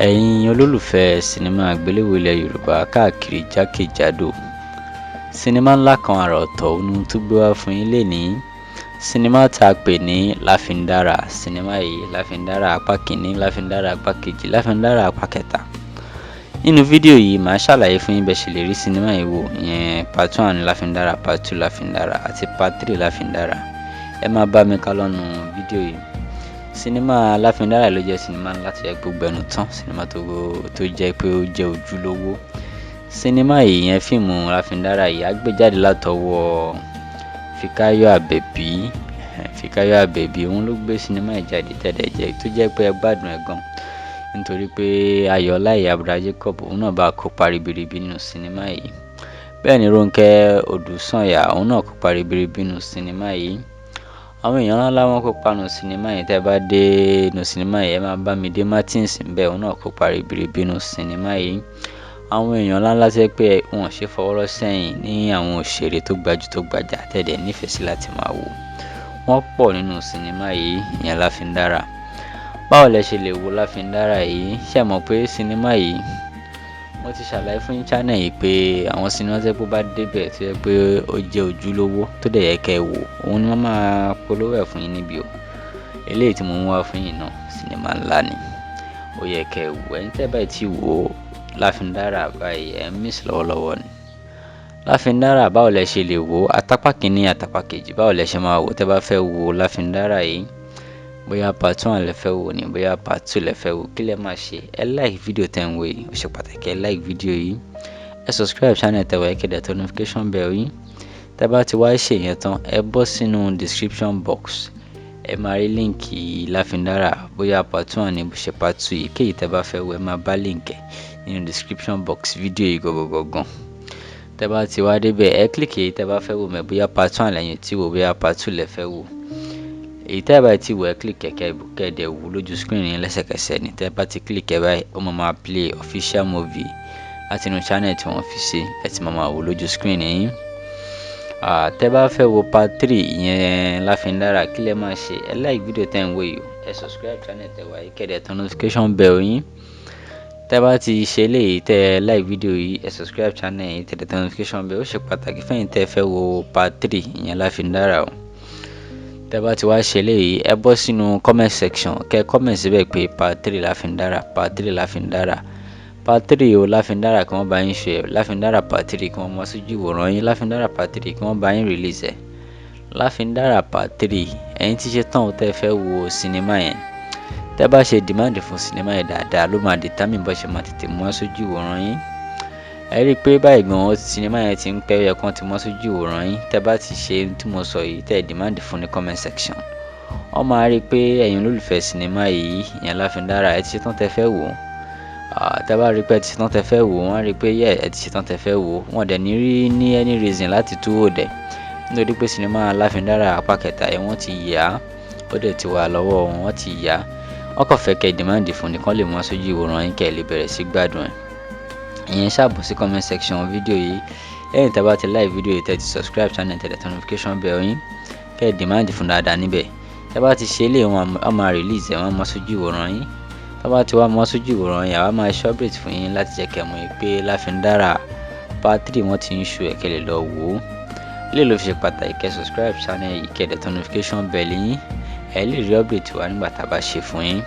Ẹ̀yin olólùfẹ́ sinimá àgbéléwò ilẹ̀ Yorùbá káàkiri jákèjádò, sinimá ńlá kan àrà ọ̀tọ̀ ohun tó gbé wá fún yín lénìí. Sinimá tá a pè ní Láfindárà. Sinimá yìí Láfindárà apá kìíní, Láfindárà apá kejì, Láfindárà apá kẹta. Nínú fídíò yìí màá ṣàlàyé fún yín bẹ́ẹ̀ ṣe lè rí sinimá yìí wò, ìyẹn part 1 Láfindárà, part 2 Láfindárà àti part 3 Láfindárà. Ẹ máa bá mi ká lọ́nu fídíò yìí. Sinimá Láfindárà ló jẹ́ sinimá ńlá tó jẹ́ pé gbẹnu tán, sinimá tó jẹ́ pé ó jẹ́ ojúlówó. Sinimá yìí, ìyẹn fíìmù Láfindárà yìí á gbé jáde látọwọ́ Fíkáyọ̀ Àbẹ̀bí. Fíkáyọ̀ Àbẹ̀bí òun ló gbé sinimá yìí jáde tẹ́lẹ̀ tó jẹ́ pé ẹ gbádùn ẹ̀ gan, nítorí pé Ayọ̀ọ́lá Ìyábọ̀dá Jacob òun náà bá kópa ribiribi nínú sinimá yìí. Bẹ́ẹ̀ ni Rónkẹ́ Odùsànyà òun náà kópa ribiribi nínú sinimá yìí. Àwọn èèyàn ńlá wọn kópa nínú sinimá yìí. Tẹ́ bá dé nínú sinimá yìí ẹ máa bá Mide Martins ńbẹ̀, òun náà kópa ribiribi nínú sinimá yìí. Àwọn èèyàn ńlá tẹ́ pé wọn ṣe fọwọ́rọ́ sẹ́yìn ní àwọn òṣèré tó gbajà tẹ́lẹ̀ nífẹ̀ẹ́ sí láti máa wò. Wọ́n pọ̀ nínú sinimá yìí, ìyẹn Láfindárà. Báwo lẹ ṣe lè wo Láfindárà yìí? Ṣé ẹ mọ̀ pé sinimá yìí mo ti ṣàlàyé fún channel yìí pé àwọn sinimá tẹ́ pé bá débẹ̀ tó yẹ pé ó jẹ́ ojúlówó tó dẹ̀ yẹ kẹ́ ẹ wò, òun ni wọ́n máa polówó ẹ̀ fún yín níbí o. Eléyìí tí mo ń wá fún yín náà sinimá ńlá ni, ó yẹ kẹ́ ẹ wò. Ẹ̀yin tẹ́ bá ti wò Láfindárà báyìí ẹ̀ ń miss lọ́wọ́lọ́wọ́ ni. Láfindárà báwo lẹ ṣe lè wò àtàpá kìíní àtàpá kejì, báwo lẹ ṣe máa wò tẹ́ bá fẹ́ wò Láfindárà yìí? Bóyá part 1 lẹ fẹ́ wò ni, bóyá part 2 lẹ fẹ́ wò, kí lẹ máa ṣe? Ẹ like fídíò tẹ́ ń wò yìí, ó ṣe pàtàkì. Ẹ like fídíò yìí, ẹ subscribe channel tẹ́ wà, ẹ kéde tó notification bell yìí. Tẹ́ bá ti wá ṣe yẹn tán, ẹ bọ́ sínú description box, ẹ máa rí líǹkì Láfindárà, bóyá part 1 ni, bó ṣe part 2 yìí, kéyìí tẹ́ bá fẹ́ wò ẹ máa bá líǹkì nínú description box fídíò yìí gangan. Tẹ́ bá ti wá débẹ̀ ẹ click èyí tẹ́ bá fẹ́ wò mẹ́, bóyá part 1 lẹ́yìn tí wò, bóyá part 2 lẹ fẹ́ wò. Èyí tẹ́ bá ti wò ẹ click kẹ̀kẹ́ wò lójú screen yẹn lẹ́sẹ̀kẹsẹ̀ ni. Tẹ́ bá ti click ẹ báyìí ó máa play official movie láti inú channel tí wọ́n fi ṣe, ẹ ti máa wò lójú screen yín. Tẹ́ bá fẹ́ wò part 3 ìyẹn Láfindárà, kí lẹ máa ṣe? Ẹ like fídíò tẹ́ ń wò yìí, ẹ subscribe channel tẹ́ wà, ẹ kéde tó notification bell yín. Tẹ́ bá ti ṣe eléyìí, tẹ́ like fídíò yìí, ẹ subscribe channel yìí, tẹ́ tẹ notification bell, ó ṣe pàtàkì fẹ́yìn tẹ́ fẹ́ wò part 3 ìyẹn Láfindárà o. Tẹ́ bá ti wá ṣe eléyìí, ẹ bọ́ sínú comment section, kẹ́ comment síbẹ̀ pé part 3 Láfindárà, part 3 Láfindárà, part 3 o Láfindárà kí wọ́n bá yín ṣe, Láfindárà part 3 kí wọ́n mọ sójú ìwòran yín, Láfindárà part 3 kí wọ́n bá yín release ẹ̀. Láfindárà part 3, ẹ̀yin ti ṣe tán o tẹ́ fẹ́ wo sinimá yẹn. Tẹ́ bá ṣe demand fún sinimá yẹn dáadáa ló máa determine bó ṣe máa tètè mọ́ sójú ìwòran yín. Ẹ rí i pé báyìí gan sinimá yẹn ti ń pẹ́, yẹ kán ti mọ́ sójú ìwòran yín. Tẹ́ bá ti ṣe tí mo sọ yìí, tẹ́ demand fún ní comment section, wọ́n máa rí i pé ẹ̀yin olólùfẹ́ sinimá yìí, ìyẹn Láfindárà, ẹ ti ṣe tán tẹ́ fẹ́ wò. Tẹ́ bá rí i pé ẹ ti ṣe tán tẹ́ fẹ́ wò, wọ́n á rí i pé ẹ ti ṣe tán tẹ́ fẹ́ wò. Wọ́n dẹ̀ ní any reason láti tú wò dẹ̀, nítorí pé sinimá Láfindárà apá kẹta ẹ̀ wọ́n ti yà, ó dẹ̀ ti wà lọ́wọ́ wọn ti yà. Wọ́n kàn fẹ́ kẹ́ demand fún ní kán lè mọ́ sójú ìwòran yín kẹ́ lè bẹ̀rẹ̀ sí gbádùn ẹ̀. Ìyẹn ṣàbọ̀ sí comment section fídíò yìí. Lẹ́yìn tẹ́ bá ti like fídíò yìí, tẹ́ ti subscribe channel tẹ́ tẹ notification bell yín, kẹ́ demand fún dáadáa níbẹ̀. Tẹ́ bá ti ṣe eléyìí wọ́n máa release ẹ̀, wọ́n mọ́ sójú ìwòran yín. Tẹ́ bá ti wá mọ́ sójú ìwòran yín, àwa máa ṣe update fún yín láti jẹ́ kẹ́ mọ̀ pé Láfindárà part 3 wọ́n ti ń show ẹ̀, kẹ́ lè lọ wò ó. Eléyìí ló fi ṣe pàtàkì kẹ́ subscribe channel yìí, kẹ́ dẹ̀ notification bell yín, ẹ lè rí update wa nígbà tá a bá ṣe fún yín.